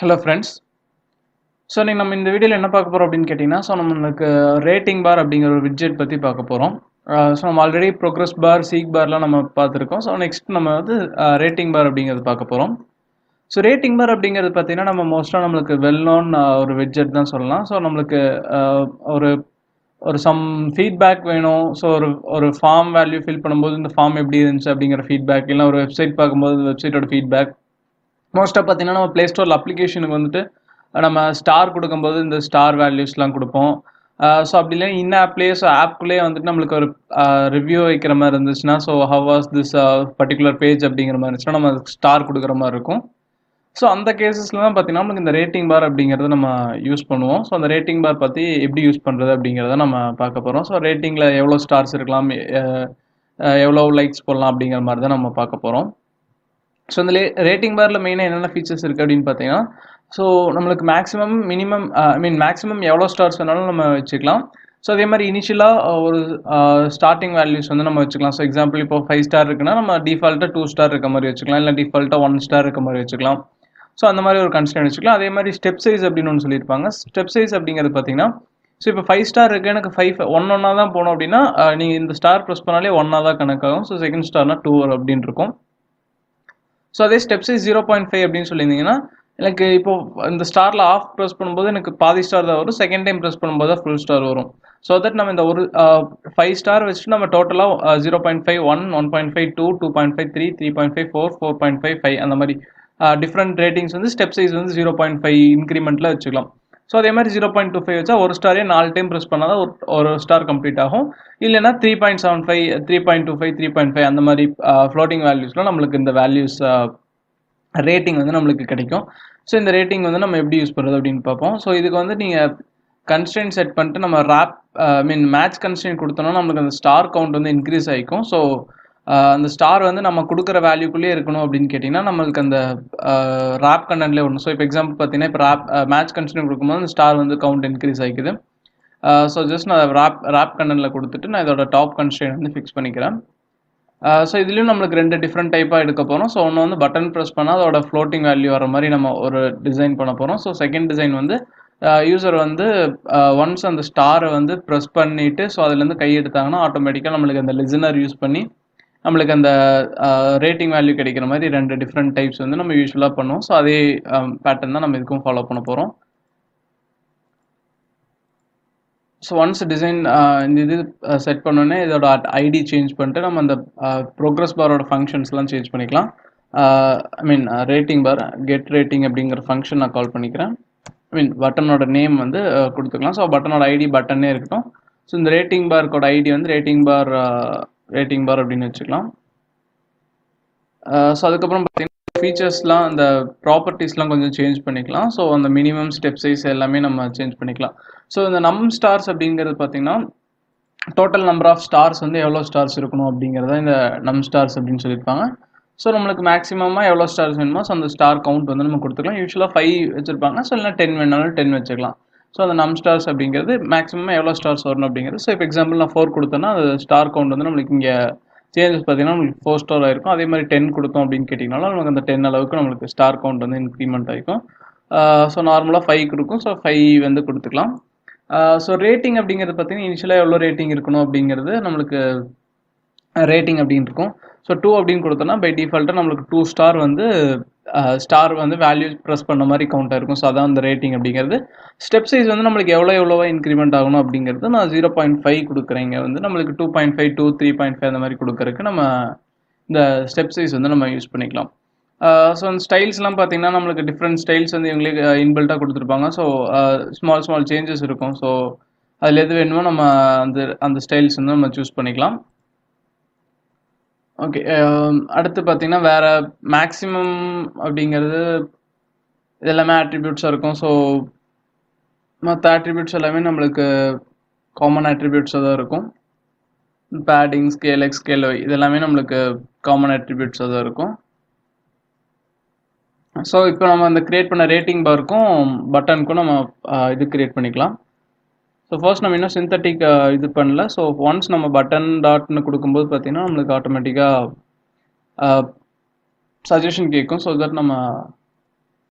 Hello friends. So நீங்கள் நம்ம இந்த வீடியோவில் என்ன பார்க்க போகிறோம் அப்படின்னு கேட்டிங்கன்னா நம்மளுக்கு ரேட்டிங் பார் அப்படிங்கிற ஒரு விட்ஜெட் பற்றி பார்க்க போகிறோம். ஸோ நம்ம ஆல்ரெடி ப்ரோக்ரஸ் பார் சீக் பார்லாம் நம்ம பார்த்துருக்கோம். ஸோ நெக்ஸ்ட் நம்ம வந்து ரேட்டிங் பார் அப்படிங்கிறது பார்க்க போகிறோம். ஸோ ரேட்டிங் பார் அப்படிங்கிறது பார்த்தீங்கன்னா நம்ம மோஸ்ட்டாக நம்மளுக்கு வெல் நோன் ஒரு விட்ஜெட் தான் சொல்லலாம். ஸோ நம்மளுக்கு ஒரு ஒரு சம் ஃபீட்பேக் வேணும். ஸோ ஒரு ஃபார்ம் வேல்யூ ஃபில் பண்ணும்போது இந்த ஃபார்ம் எப்படி இருந்துச்சு அப்படிங்கிற ஃபீட்பேக், இல்லை ஒரு வெப்சைட் பார்க்கும்போது வெப்சைட்டோட ஃபீட்பேக். மோஸ்ட்டாக பார்த்தீங்கன்னா நம்ம ப்ளே ஸ்டோரில் அப்ளிகேஷனுக்கு வந்துட்டு நம்ம ஸ்டார் கொடுக்கும்போது இந்த ஸ்டார் வேல்யூஸ்லாம் கொடுப்போம். ஸோ அப்படி இல்லை இன் ஆப்லேயே ஸோ ஆப்குள்ளேயே வந்துட்டு நம்மளுக்கு ஒரு ரிவ்யூ வைக்கிற மாதிரி இருந்துச்சுன்னா so how was this particular page அப்படிங்கிற மாதிரி இருந்துச்சுன்னா நம்ம ஸ்டார் கொடுக்குற மாதிரி இருக்கும். ஸோ அந்த கேசஸில் தான் பார்த்தீங்கன்னா நமக்கு இந்த ரேட்டிங் பார் அப்படிங்கிறத நம்ம யூஸ் பண்ணுவோம். ஸோ அந்த ரேட்டிங் பார் பற்றி எப்படி யூஸ் பண்ணுறது அப்படிங்கிறத நம்ம பார்க்க போகிறோம். ஸோ ரேட்டிங்கில் எவ்வளோ ஸ்டார்ஸ் இருக்கலாம், எவ்வளோ லைக்ஸ் போடலாம் அப்படிங்கிற மாதிரி தான் நம்ம பார்க்க போகிறோம். ஸோ இந்த ரேட்டிங் பாரில் மெயினாக என்னென்ன ஃபீச்சர்ஸ் இருக்குது அப்படின்னு பார்த்தீங்கன்னா ஸோ நம்மளுக்கு மேக்ஸிமம் மினிமம் மேக்ஸிமம் எவ்வளோ ஸ்டார்ஸ் வேணாலும் நம்ம வச்சுக்கலாம். ஸோ அதே மாதிரி இனிஷியலாக ஒரு ஸ்டார்டிங் வேல்யூஸ் வந்து நம்ம வச்சுக்கலாம். ஸோ எக்ஸாம்பிள் இப்போ 5 ஸ்டார் இருக்குன்னா நம்ம டிஃபால்ட்டாக 2 ஸ்டார் இருக்க மாதிரி வச்சுக்கலாம், இல்லை டிஃபால்ட்டாக 1 ஸ்டார் இருக்க மாதிரி வச்சுக்கலாம். ஸோ அந்த மாதிரி ஒரு கன்ஸ்டன்ட் வச்சுக்கலாம். அதே மாதிரி ஸ்டெப் சைஸ் அப்படின்னு ஒன்று சொல்லியிருப்பாங்க. ஸ்டெப் சைஸ் அப்படிங்கிறது பார்த்தீங்கன்னா ஸோ இப்போ 5 ஸ்டார் இருக்குது, எனக்கு 1 தான் போகணும் அப்படின்னா நீங்கள் இந்த ஸ்டார் ப்ரெஸ் பண்ணாலே 1 தான் கணக்காகும். ஸோ செகண்ட் ஸ்டார்னா 2 அப்படின்னு இருக்கும். ஸோ அதே ஸ்டெப் சைஸ் 0.5 அப்படின்னு சொல்லியிருந்தீங்கன்னா எனக்கு இப்போ இந்த ஸ்டாரில் ஆஃப் ப்ரெஸ் பண்ணும்போது எனக்கு பாதி ஸ்டார் தான் வரும், செகண்ட் டைம் ப்ரெஸ் பண்ணும்போது தான் ஃபுல் ஸ்டார் வரும். ஸோ தட் நம்ம இந்த ஒரு 5 ஸ்டார் வச்சுட்டு நம்ம டோட்டலாக 0.5 1 1.5 2 2.5 3 3.5 4 4.5 5 அந்த மாதிரி டிஃப்ரெண்ட் ரேட்டிங்ஸ் வந்து ஸ்டெப் சைஸ் வந்து 0.5 இன்க்ரிமெண்ட்டில் வச்சுக்கலாம். ஸோ அதே மாதிரி 0.25 வச்சா ஒரு ஸ்டாரே 4 டைம் ப்ரெஸ் பண்ணால் தான் ஒரு ஸ்டார் கம்ப்ளீட் ஆகும். இல்லைன்னா 3.75 3.25 3.5 அந்த மாதிரி ஃப்ளோட்டிங் வேல்யூஸ்லாம் நம்மளுக்கு இந்த வேல்யூஸ் ரேட்டிங் வந்து நம்மளுக்கு கிடைக்கும். ஸோ இந்த ரேட்டிங் வந்து நம்ம எப்படி யூஸ் பண்ணுறது அப்படின்னு பார்ப்போம். ஸோ இதுக்கு வந்து நீங்கள் கன்ஸ்டன்ட் செட் பண்ணிட்டு நம்ம மேட்ச் கன்ஸ்டன்ட் கொடுத்தோம்னா நம்மளுக்கு அந்த ஸ்டார் கவுண்ட் வந்து இன்க்ரீஸ் ஆகிக்கும். ஸோ அந்த ஸ்டார் வந்து நம்ம கொடுக்குற வேல்யூக்குள்ளேயே இருக்கணும் அப்படின்னு கேட்டிங்கன்னா நம்மளுக்கு அந்த ரேப் கண்டென்ட்லேயே வரணும். ஸோ இப்போ எக்ஸாம்பிள் பார்த்தீங்கன்னா இப்போ மேட்ச் கன்ஸ்டன்ட் கொடுக்கும்போது அந்த ஸ்டார் வந்து கவுண்ட் இன்க்ரீஸ் ஆகிக்குது. ஸோ ஜஸ்ட் நான் ரேப் கண்டென்ட்டில் கொடுத்துட்டு நான் இதோட டாப் கன்ஸ்டன்ட் வந்து ஃபிக்ஸ் பண்ணிக்கிறேன். ஸோ இதுலேயும் நம்மளுக்கு 2 டிஃப்ரெண்ட் டைப்பாக எடுக்க போகிறோம். ஸோ ஒன்று வந்து பட்டன் ப்ரெஸ் பண்ணால் அதோட ஃப்ளோட்டிங் வேல்யூ வர மாதிரி நம்ம ஒரு டிசைன் பண்ண போகிறோம். ஸோ செகண்ட் டிசைன் வந்து யூசர் வந்து ஒன்ஸ் அந்த ஸ்டாரை வந்து ப்ரெஸ் பண்ணிவிட்டு ஸோ அதுலேருந்து கை எடுத்தாங்கன்னா ஆட்டோமேட்டிக்காக நம்மளுக்கு அந்த லிசனர் யூஸ் பண்ணி நம்மளுக்கு அந்த ரேட்டிங் வேல்யூ கிடைக்கிற மாதிரி 2 டிஃப்ரெண்ட் டைப்ஸ் வந்து நம்ம யூஸ்வலாக பண்ணுவோம். ஸோ அதே பேட்டர்ன் தான் நம்ம இதுக்கும் ஃபாலோ பண்ண போகிறோம். ஸோ ஒன்ஸ் டிசைன் இந்த இது செட் பண்ணோன்னே இதோட ஐடி சேஞ்ச் பண்ணிட்டு நம்ம அந்த ப்ரோக்ரஸ் பாரோட ஃபங்க்ஷன்ஸ்லாம் சேஞ்ச் பண்ணிக்கலாம். ரேட்டிங் பார் கெட் ரேட்டிங் அப்படிங்கிற ஃபங்க்ஷன் நான் கால் பண்ணிக்கிறேன். பட்டனோட நேம் வந்து கொடுத்துக்கலாம். ஸோ பட்டனோட ஐடி பட்டனே இருக்கட்டும். ஸோ இந்த ரேட்டிங் பார்க்கோட ஐடி வந்து ரேட்டிங் பார் அப்படின்னு வச்சுக்கலாம். ஸோ அதுக்கப்புறம் பார்த்தீங்கன்னா ஃபீச்சர்ஸ்லாம் அந்த ப்ராப்பர்ட்டிஸ்லாம் கொஞ்சம் சேஞ்ச் பண்ணிக்கலாம். ஸோ அந்த மினிமம் ஸ்டெப் சைஸ் எல்லாமே நம்ம சேஞ்ச் பண்ணிக்கலாம். ஸோ இந்த ஸ்டார்ஸ் அப்படிங்கிறது பார்த்தீங்கன்னா டோட்டல் நம்பர் ஆஃப் ஸ்டார்ஸ் வந்து எவ்வளோ ஸ்டார்ஸ் இருக்கணும் அப்படிங்கிறத இந்த ஸ்டார்ஸ் அப்படின்னு சொல்லியிருப்பாங்க. ஸோ நம்மளுக்கு மேக்ஸிமமாக எவ்வளோ ஸ்டார்ஸ் வேணுமோ ஸோ அந்த ஸ்டார் கவுண்ட் வந்து நம்ம கொடுத்துக்கலாம். யூஸ்வலாக 5 வச்சுருப்பாங்க. ஸோ இல்லைனா 10 வேணாலும் 10 வச்சுக்கலாம். ஸோ அந்த ஸ்டார்ஸ் அப்படிங்கிறது மேக்ஸிமம் எவ்வளோ ஸ்டார்ஸ் வரணும் அப்படிங்கிறது. ஸோ இப்போ எக்ஸாம்பிள் நான் 4 கொடுத்தேன்னா அது ஸ்டார் கவுண்ட் வந்து நம்மளுக்கு இங்கே சேஞ்சஸ் பார்த்தீங்கன்னா நம்மளுக்கு 4 ஸ்டார் ஆயிருக்கும். அதே மாதிரி 10 கொடுத்தோம் அப்படின்னு கேட்டிங்கனாலும் நமக்கு அந்த 10 அளவுக்கு நம்மளுக்கு ஸ்டார் கவுண்ட் வந்து இன்க்ரிமெண்ட் ஆகிருக்கும். ஸோ நார்மலாக 5 கொடுக்கும். ஸோ 5 வந்து கொடுத்துக்கலாம். ஸோ ரேட்டிங் அப்படிங்கிறது பார்த்தீங்கன்னா இனிஷியலாக எவ்வளோ ரேட்டிங் இருக்கணும் அப்படிங்கிறது நம்மளுக்கு ரேட்டிங் அப்படின்னு இருக்கும். ஸோ 2 அப்படின்னு கொடுத்தோன்னா பை டிஃபால்ட்டாக நம்மளுக்கு 2 ஸ்டார் வந்து ஸ்டார் வந்து வேல்யூ ப்ரெஸ் பண்ண மாதிரி கவுண்ட் ஆயிருக்கும். ஸோ அதான் அந்த ரேட்டிங் அப்படிங்கிறது. ஸ்டெப் சைஸ் வந்து நம்மளுக்கு எவ்வளோவா இன்க்ரிமெண்ட் ஆகணும் அப்படிங்கிறது நான் 0.5 கொடுக்குறேன். இங்கே வந்து நம்மளுக்கு 2.5 2 3.5 அந்த மாதிரி கொடுக்குறதுக்கு நம்ம இந்த ஸ்டெப் சைஸ் வந்து நம்ம யூஸ் பண்ணிக்கலாம். ஸோ அந்த ஸ்டைல்ஸ்லாம் பார்த்தீங்கன்னா நம்மளுக்கு டிஃப்ரெண்ட் ஸ்டைல்ஸ் வந்து இவங்களுக்கு இன்பில்ட்டாக கொடுத்துருப்பாங்க. ஸோ ஸ்மால் சேஞ்சஸ் இருக்கும். ஸோ அதில் எது வேணுமோ நம்ம அந்த ஸ்டைல்ஸ் வந்து நம்ம சூஸ் பண்ணிக்கலாம். ஓகே, அடுத்து பார்த்தீங்கன்னா வேறு மேக்ஸிமம் அப்படிங்கிறது இது எல்லாமே ஆட்ரிபியூட்ஸாக இருக்கும். ஸோ மற்ற ஆட்ரிபியூட்ஸ் எல்லாமே நம்மளுக்கு காமன் ஆட்ரிபியூட்ஸாக தான் இருக்கும். Padding, scale X, scale Y இது எல்லாமே நம்மளுக்கு காமன் ஆட்ரிபியூட்ஸாக தான் இருக்கும். ஸோ இப்போ நம்ம அந்த கிரியேட் பண்ண ரேட்டிங் பார்க்கும் பட்டனுக்கும் நம்ம இது கிரியேட் பண்ணிக்கலாம். ஸோ ஃபர்ஸ்ட் நம்ம இன்னும் சிந்தட்டிக் இது பண்ணல. ஸோ ஒன்ஸ் நம்ம பட்டன் டாட்னு கொடுக்கும்போது பார்த்தீங்கன்னா நம்மளுக்கு ஆட்டோமேட்டிக்காக சஜஷன் கேட்கும். ஸோ தட் நம்ம